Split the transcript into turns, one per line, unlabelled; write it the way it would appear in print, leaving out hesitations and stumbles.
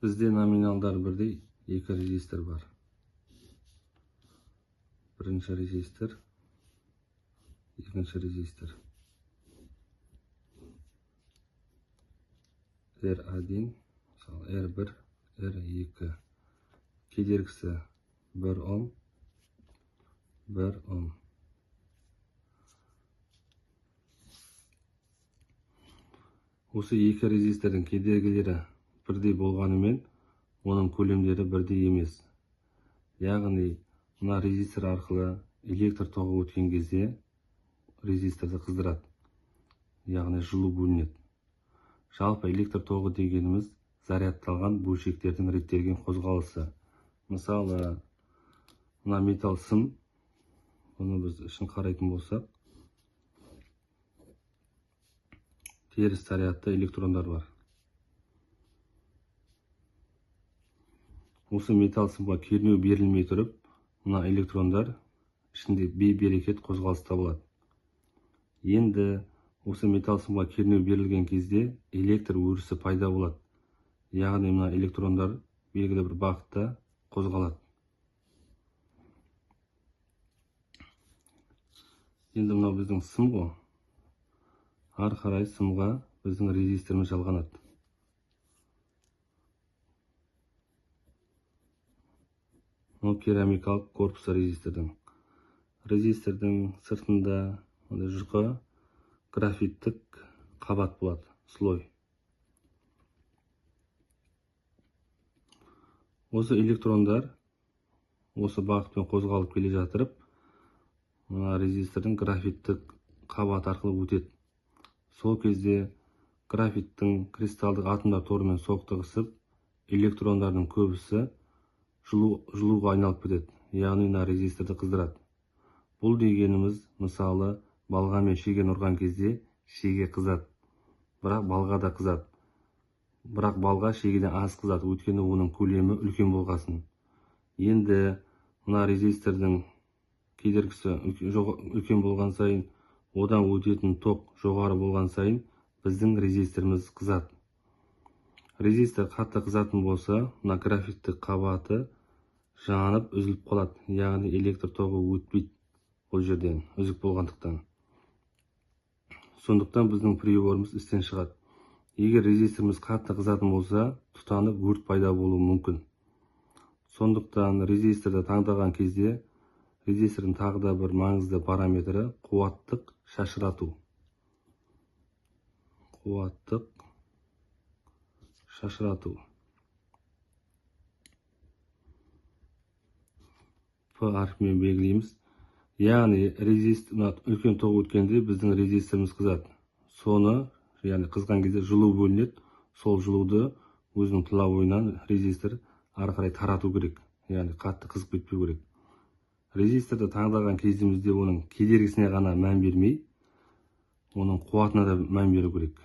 Bizde nominalдар birдей, екі резистор бар. Бірінші резистор, екінші резистор. R1, R1, R2. Кедергісі 1 Ом, 1 Ом. Осы екі резистордың кедергілері бірдей болғанымен, оның көлемдері бірдей емес. Яғни, мына резистор арқылы электр тоғы өткен кезде резисторды қыздырады. Яғни, жылу бөлінеді. Жалпы электр тоғы дегеніміз зарядталған бөлшектердің реттелген қозғалысы. Мысалы, мына металл сым, оны біз ішін қарайтын болсақ, теріс зарядты электрондар бар. Осы металл сымға кернеу берілмей тұрып, мына электрондар ішінде бейберекет қозғалыста болады. Енді осы металл сымға кернеу берілген кезде электр өрісі пайда болады. Яғни мына электрондар белгілі бір бағытта қозғалады. Енді мынау біздің сым ғой. Ары қарай сымға біздің резисторымыз жалғанады. Мынау керамикалық корпусы резистордың. Резистордың сыртында жұқа графиттік қабат болады, слой. Осы электрондар осы бағытпен қозғалып келе жатырып, мына резистордың графиттік қабат арқылы өтеді. Сол кезде графиттің кристалдық атомдар торымен соқтығысып, электрондардың көбісі жылуға айналып кетеді. Яғни мына резисторды қыздырады. Бұл дегеніміз, мысалы, балғамен шеген ұрған кезде шеге қызады. Бірақ балға да қызады. Бірақ балға шегеден аз қызады, өйткені оның көлемі үлкен болғасын. Енді мына резистордың кедергісі үлкен болған сайын, одан өтетін ток жоғары болған сайын, біздің резисторымыз қызады. Резистор қатты қызатын болса, мына графиттік қабаты жанып үзіліп қалады. Яғни электр тоғы өтпейді бұл жерден, үзік болғандықтан. Сондықтан біздің приборымыз істен шығады. Егер резисторымыз қатты қызатын болса, тұтанып өрт пайда болуы мүмкін. Сондықтан резисторды таңдаған кезде резистордың тағы да бір маңызды параметрі қуаттық шашырату. Қуаттық шашырату. П әрпімен белгілейміз. Яғни үлкен ток өткенде біздің резисторымыз қызады. Соны, яғни қызған кезде жылу бөлінеді. Сол жылуды өзінің тылауынан резистор ары қарай тарату керек. Яғни қатты қызып кетпеу керек. Резисторды таңдаған кезімізде оның кедергісіне ғана мән бермей, оның қуатына да мән беру керек.